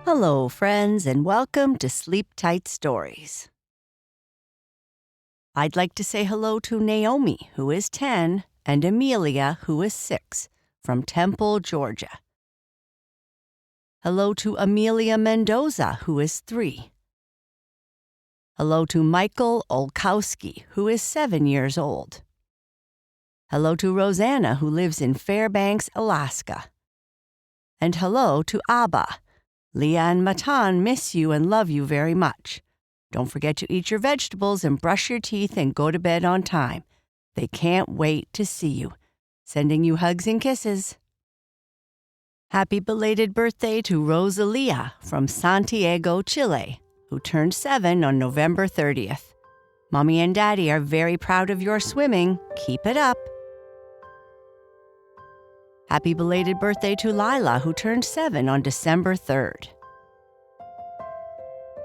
Hello, friends, and welcome to Sleep Tight Stories. I'd like to say hello to Naomi, who is 10, and Amelia, who is 6, from Temple, Georgia. Hello to Amelia Mendoza, who is 3. Hello to Michael Olkowski, who is 7 years old. Hello to Rosanna, who lives in Fairbanks, Alaska. And hello to Abba. Leah and Matan miss you and love you very much. Don't forget to eat your vegetables and brush your teeth and go to bed on time. They can't wait to see you. Sending you hugs and kisses. Happy belated birthday to Rosalia from Santiago, Chile, who turned 7 on November 30th. Mommy and Daddy are very proud of your swimming. Keep it up. Happy belated birthday to Lila, who turned 7 on December 3rd.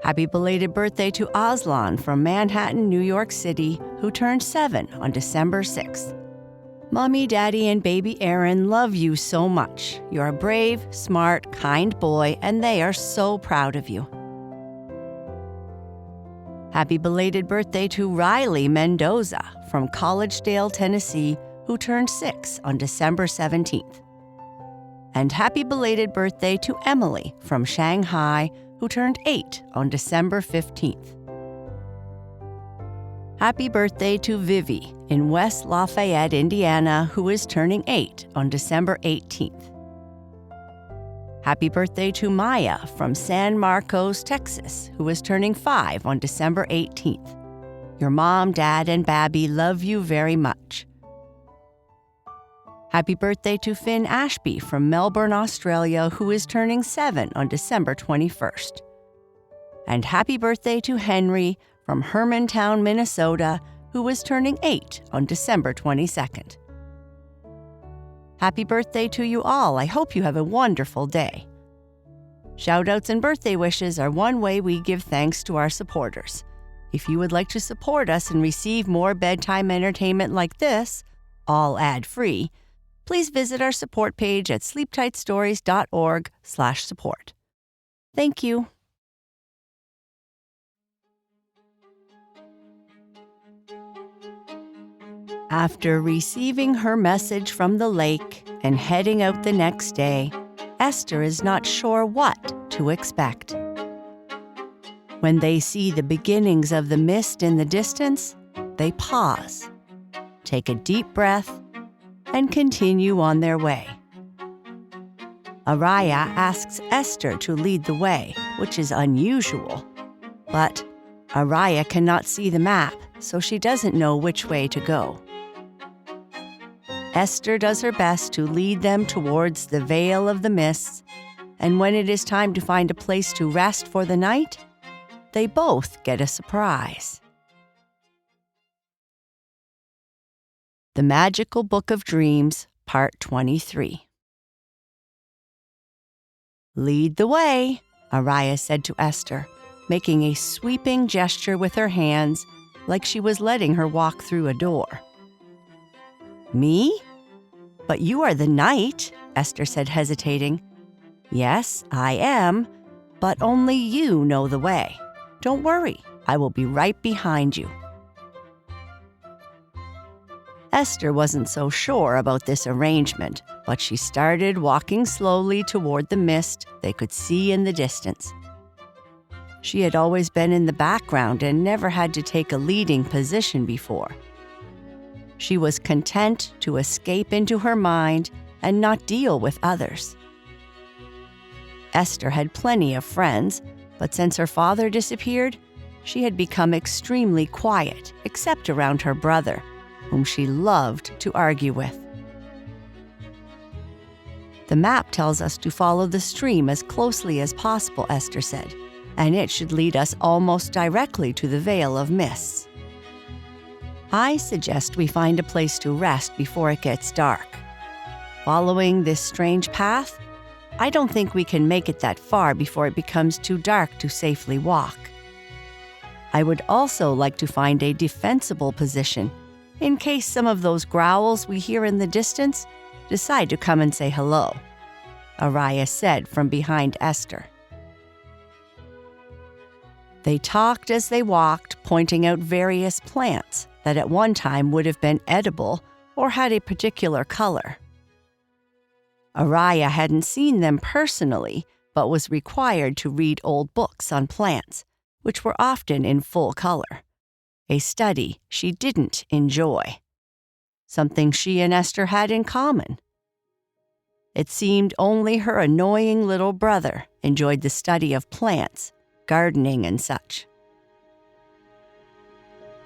Happy belated birthday to Aslan from Manhattan, New York City, who turned 7 on December 6th. Mommy, Daddy, and baby Aaron love you so much. You're a brave, smart, kind boy, and they are so proud of you. Happy belated birthday to Riley Mendoza from Collegedale, Tennessee, who turned 6 on December 17th. And happy belated birthday to Emily from Shanghai, who turned 8 on December 15th. Happy birthday to Vivi in West Lafayette, Indiana, who is turning 8 on December 18th. Happy birthday to Maya from San Marcos, Texas, who is turning 5 on December 18th. Your mom, dad, and Babby love you very much. Happy birthday to Finn Ashby from Melbourne, Australia, who is turning 7 on December 21st. And happy birthday to Henry from Hermantown, Minnesota, who is turning 8 on December 22nd. Happy birthday to you all. I hope you have a wonderful day. Shoutouts and birthday wishes are one way we give thanks to our supporters. If you would like to support us and receive more bedtime entertainment like this, all ad-free, please visit our support page at sleeptightstories.org/support. Thank you. After receiving her message from the lake and heading out the next day, Esther is not sure what to expect. When they see the beginnings of the mist in the distance, they pause, take a deep breath, and continue on their way. Araya asks Esther to lead the way, which is unusual. But Araya cannot see the map, so she doesn't know which way to go. Esther does her best to lead them towards the Veil of the Mists, and when it is time to find a place to rest for the night, they both get a surprise. The Magical Book of Dreams, Part 23. Lead the way, Araya said to Esther, making a sweeping gesture with her hands like she was letting her walk through a door. Me? But you are the knight, Esther said, hesitating. Yes, I am, but only you know the way. Don't worry, I will be right behind you. Esther wasn't so sure about this arrangement, but she started walking slowly toward the mist they could see in the distance. She had always been in the background and never had to take a leading position before. She was content to escape into her mind and not deal with others. Esther had plenty of friends, but since her father disappeared, she had become extremely quiet, except around her brother, whom she loved to argue with. The map tells us to follow the stream as closely as possible, Esther said, and it should lead us almost directly to the Veil of Mists. I suggest we find a place to rest before it gets dark. Following this strange path, I don't think we can make it that far before it becomes too dark to safely walk. I would also like to find a defensible position in case some of those growls we hear in the distance decide to come and say hello, Araya said from behind Esther. They talked as they walked, pointing out various plants that at one time would have been edible or had a particular color. Araya hadn't seen them personally, but was required to read old books on plants, which were often in full color, a study she didn't enjoy, something she and Esther had in common. It seemed only her annoying little brother enjoyed the study of plants, gardening, and such.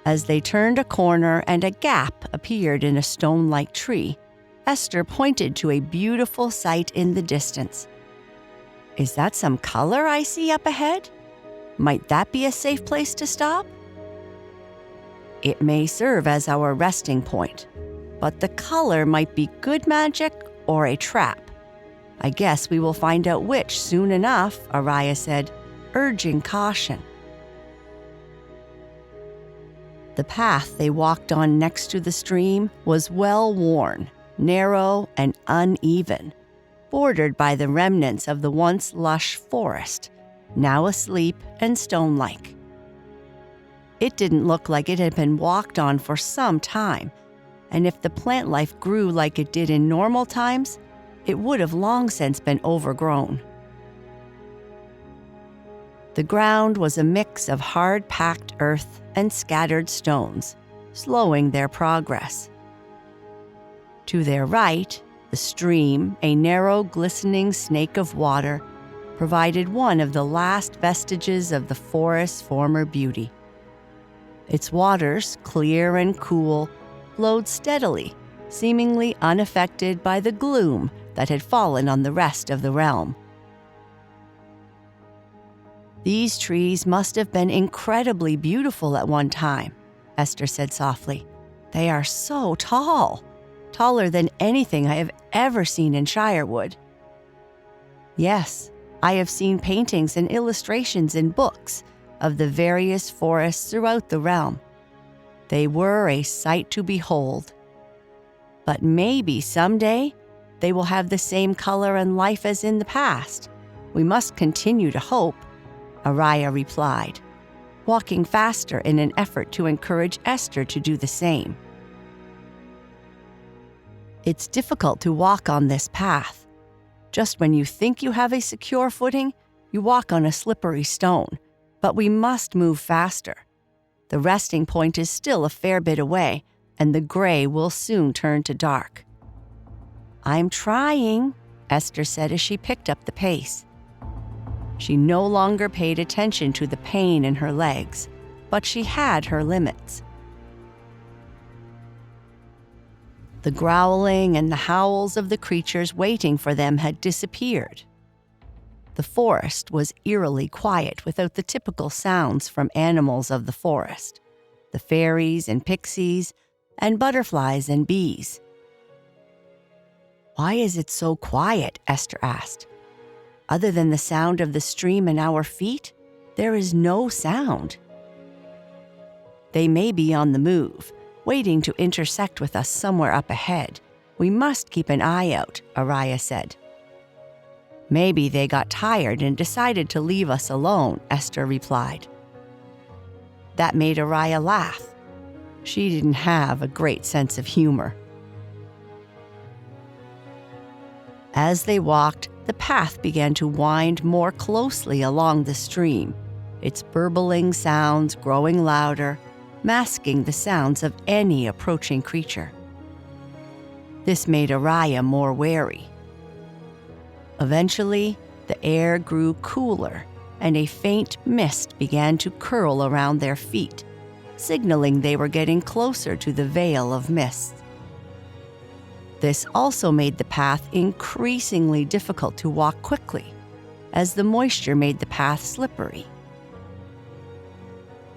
As they turned a corner and a gap appeared in a stone-like tree, Esther pointed to a beautiful sight in the distance. "Is that some color I see up ahead? Might that be a safe place to stop?" "It may serve as our resting point, but the color might be good magic or a trap. I guess we will find out which soon enough," Araya said, urging caution. The path they walked on next to the stream was well-worn, narrow, and uneven, bordered by the remnants of the once lush forest, now asleep and stone-like. It didn't look like it had been walked on for some time, and if the plant life grew like it did in normal times, it would have long since been overgrown. The ground was a mix of hard-packed earth and scattered stones, slowing their progress. To their right, the stream, a narrow, glistening snake of water, provided one of the last vestiges of the forest's former beauty. Its waters, clear and cool, flowed steadily, seemingly unaffected by the gloom that had fallen on the rest of the realm. "These trees must have been incredibly beautiful at one time," Esther said softly. "They are so tall, taller than anything I have ever seen in Shirewood." "Yes, I have seen paintings and illustrations in books of the various forests throughout the realm. They were a sight to behold. But maybe someday they will have the same color and life as in the past. We must continue to hope," Araya replied, walking faster in an effort to encourage Esther to do the same. "It's difficult to walk on this path. Just when you think you have a secure footing, you walk on a slippery stone, but we must move faster. The resting point is still a fair bit away, and the gray will soon turn to dark." "I'm trying," Esther said as she picked up the pace. She no longer paid attention to the pain in her legs, but she had her limits. The growling and the howls of the creatures waiting for them had disappeared. The forest was eerily quiet without the typical sounds from animals of the forest, the fairies and pixies, and butterflies and bees. "Why is it so quiet?" Esther asked. "Other than the sound of the stream and our feet, there is no sound." "They may be on the move, waiting to intersect with us somewhere up ahead. We must keep an eye out," Araya said. "Maybe they got tired and decided to leave us alone," Esther replied. That made Araya laugh. She didn't have a great sense of humor. As they walked, the path began to wind more closely along the stream, its burbling sounds growing louder, masking the sounds of any approaching creature. This made Araya more wary. Eventually, the air grew cooler, and a faint mist began to curl around their feet, signaling they were getting closer to the veil of mist. This also made the path increasingly difficult to walk quickly, as the moisture made the path slippery.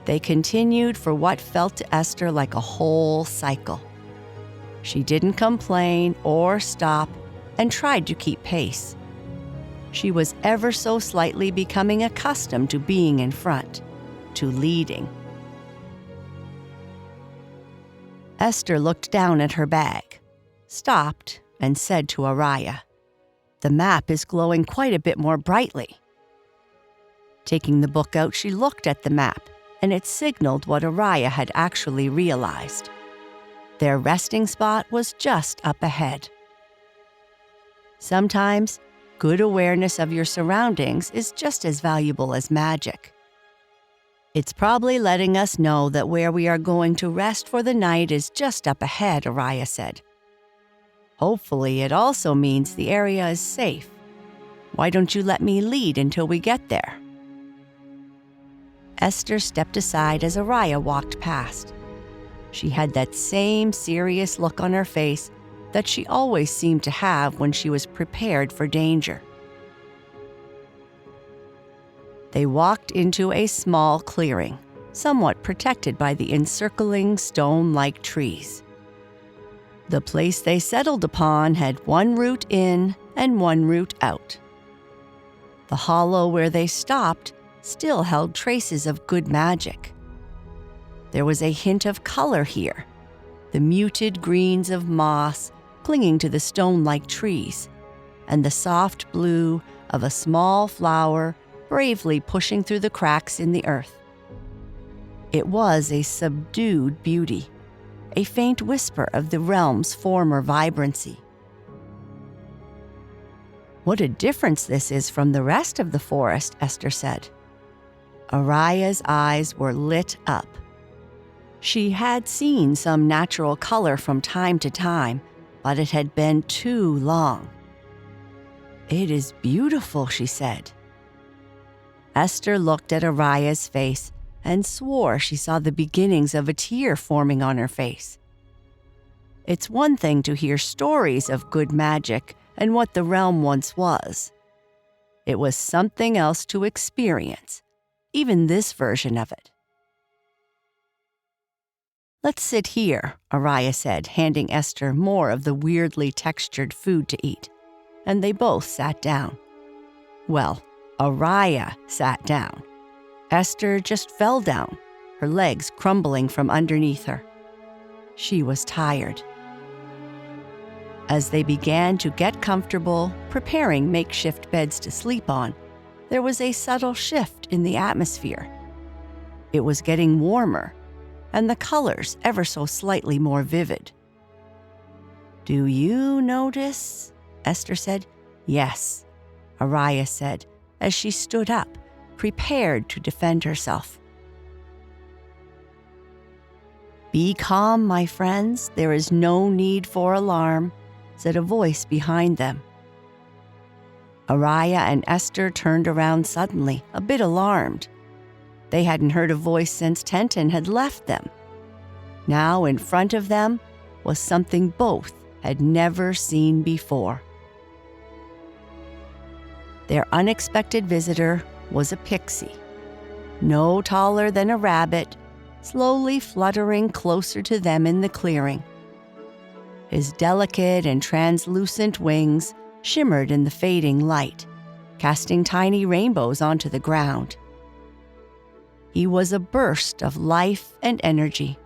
They continued for what felt to Esther like a whole cycle. She didn't complain or stop and tried to keep pace. She was ever so slightly becoming accustomed to being in front, to leading. Esther looked down at her bag, stopped, and said to Araya, "The map is glowing quite a bit more brightly." Taking the book out, she looked at the map, and it signaled what Araya had actually realized. Their resting spot was just up ahead. Sometimes, good awareness of your surroundings is just as valuable as magic. It's probably letting us know that where we are going to rest for the night is just up ahead, Araya said. Hopefully, it also means the area is safe. Why don't you let me lead until we get there? Esther stepped aside as Araya walked past. She had that same serious look on her face that she always seemed to have when she was prepared for danger. They walked into a small clearing, somewhat protected by the encircling stone-like trees. The place they settled upon had one route in and one route out. The hollow where they stopped still held traces of good magic. There was a hint of color here, the muted greens of moss clinging to the stone-like trees, and the soft blue of a small flower bravely pushing through the cracks in the earth. It was a subdued beauty, a faint whisper of the realm's former vibrancy. What a difference this is from the rest of the forest, Esther said. Araya's eyes were lit up. She had seen some natural color from time to time, but it had been too long. It is beautiful, she said. Esther looked at Araya's face and swore she saw the beginnings of a tear forming on her face. It's one thing to hear stories of good magic and what the realm once was. It was something else to experience, even this version of it. Let's sit here, Araya said, handing Esther more of the weirdly textured food to eat, and they both sat down. Well, Araya sat down. Esther just fell down, her legs crumbling from underneath her. She was tired. As they began to get comfortable, preparing makeshift beds to sleep on, there was a subtle shift in the atmosphere. It was getting warmer, and the colors ever so slightly more vivid. "Do you notice?" Esther said. "Yes," Araya said, as she stood up, prepared to defend herself. "Be calm, my friends. There is no need for alarm," said a voice behind them. Araya and Esther turned around suddenly, a bit alarmed. They hadn't heard a voice since Tenton had left them. Now in front of them was something both had never seen before. Their unexpected visitor was a pixie, no taller than a rabbit, slowly fluttering closer to them in the clearing. His delicate and translucent wings shimmered in the fading light, casting tiny rainbows onto the ground. He was a burst of life and energy,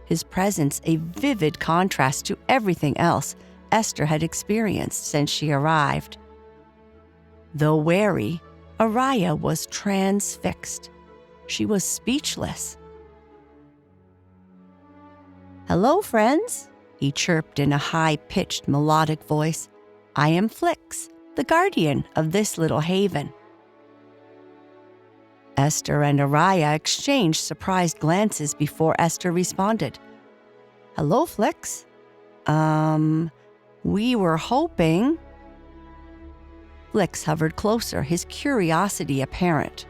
his presence a vivid contrast to everything else Esther had experienced since she arrived. Though wary, Araya was transfixed. She was speechless. "Hello, friends," he chirped in a high-pitched melodic voice. "I am Flix, the guardian of this little haven." Esther and Araya exchanged surprised glances before Esther responded. "Hello, Flix. We were hoping..." Flix hovered closer, his curiosity apparent.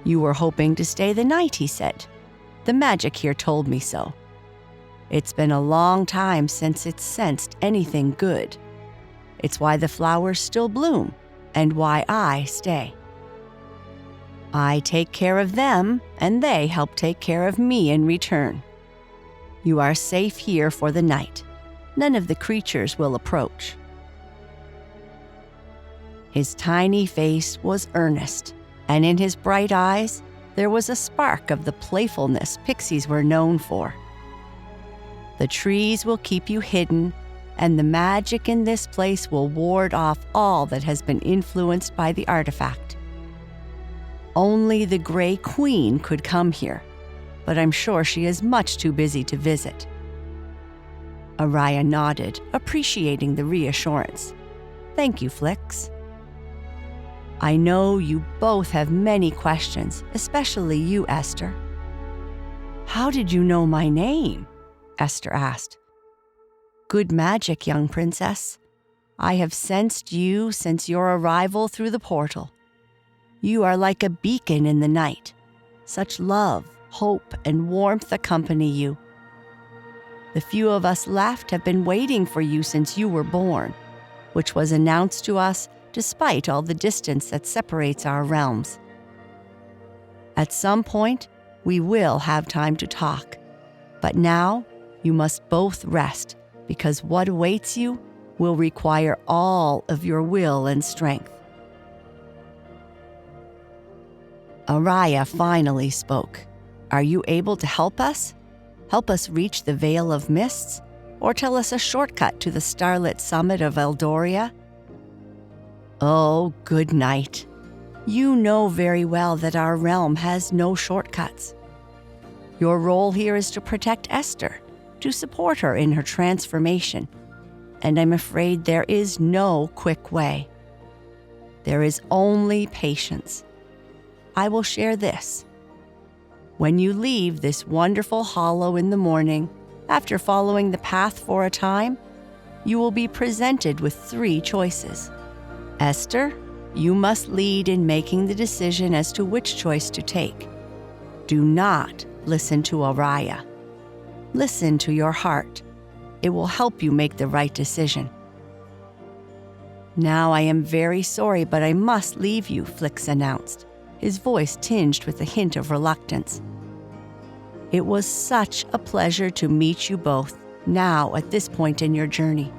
"You were hoping to stay the night," he said. "The magic here told me so. It's been a long time since it's sensed anything good. It's why the flowers still bloom and why I stay. I take care of them, and they help take care of me in return. You are safe here for the night. None of the creatures will approach." His tiny face was earnest, and in his bright eyes there was a spark of the playfulness pixies were known for. "The trees will keep you hidden, and the magic in this place will ward off all that has been influenced by the artifact. Only the Gray Queen could come here, but I'm sure she is much too busy to visit. Araya nodded, appreciating the reassurance. Thank you, Flix. I know you both have many questions, especially you, Esther. How did you know my name? Esther asked. Good magic, young princess. I have sensed you since your arrival through the portal. You are like a beacon in the night. Such love, hope, and warmth accompany you. The few of us left have been waiting for you since you were born, which was announced to us despite all the distance that separates our realms. At some point, we will have time to talk, but now you must both rest because what awaits you will require all of your will and strength. Araya finally spoke. Are you able to help us? Help us reach the Veil of Mists? Or tell us a shortcut to the starlit summit of Eldoria? Oh, good night. You know very well that our realm has no shortcuts. Your role here is to protect Esther, to support her in her transformation, and I'm afraid there is no quick way. There is only patience. I will share this. When you leave this wonderful hollow in the morning, after following the path for a time, you will be presented with 3 choices. Esther, you must lead in making the decision as to which choice to take. Do not listen to Araya. Listen to your heart. It will help you make the right decision. Now I am very sorry, but I must leave you, Flix announced, his voice tinged with a hint of reluctance. It was such a pleasure to meet you both now at this point in your journey.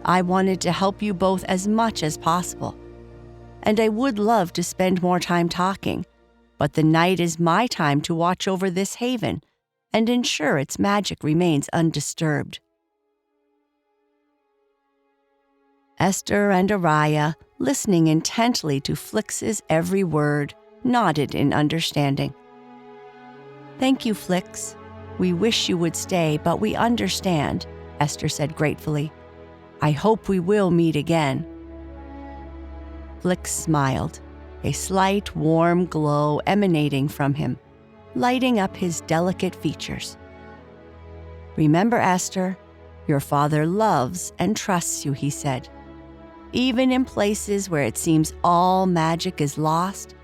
I wanted to help you both as much as possible, and I would love to spend more time talking, but the night is my time to watch over this haven and ensure its magic remains undisturbed. Esther and Araya, listening intently to Flix's every word, nodded in understanding. Thank you, Flix. We wish you would stay, but we understand, Esther said gratefully. I hope we will meet again. Flix smiled, a slight warm glow emanating from him, lighting up his delicate features. Remember, Esther, your father loves and trusts you, he said. Even in places where it seems all magic is lost,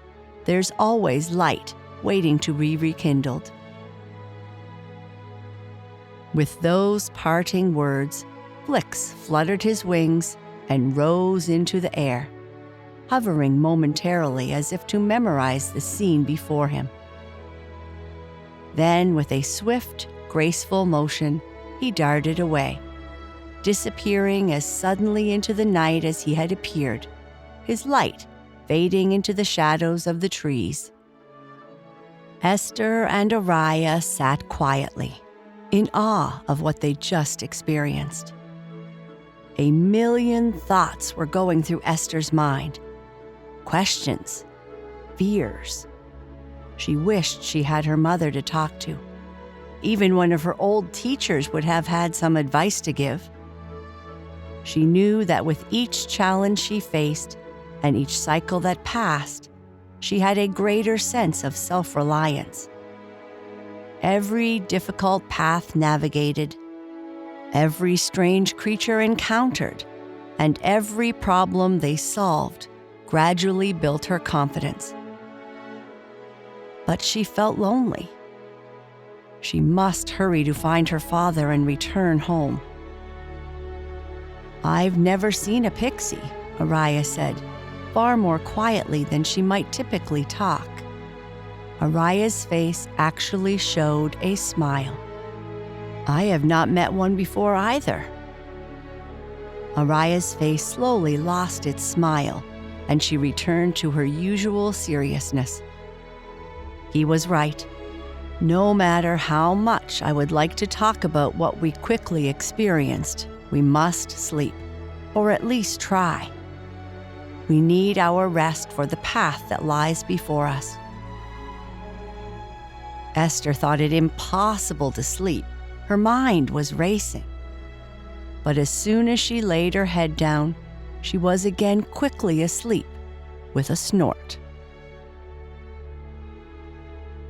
there's always light waiting to be rekindled. With those parting words, Flix fluttered his wings and rose into the air, hovering momentarily as if to memorize the scene before him. Then, with a swift, graceful motion, he darted away, disappearing as suddenly into the night as he had appeared, his light fading into the shadows of the trees. Esther and Araya sat quietly, in awe of what they just experienced. A million thoughts were going through Esther's mind. Questions, fears. She wished she had her mother to talk to. Even one of her old teachers would have had some advice to give. She knew that with each challenge she faced and each cycle that passed, she had a greater sense of self-reliance. Every difficult path navigated, every strange creature encountered, and every problem they solved gradually built her confidence. But she felt lonely. She must hurry to find her father and return home. I've never seen a pixie, Araya said, far more quietly than she might typically talk. Araya's face actually showed a smile. I have not met one before either. Araya's face slowly lost its smile, and she returned to her usual seriousness. He was right. No matter how much I would like to talk about what we quickly experienced, we must sleep, or at least try. We need our rest for the path that lies before us. Esther thought it impossible to sleep. Her mind was racing. But as soon as she laid her head down, she was again quickly asleep with a snort.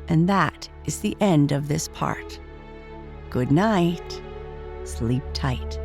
And that is the end of this part. Good night. Sleep tight.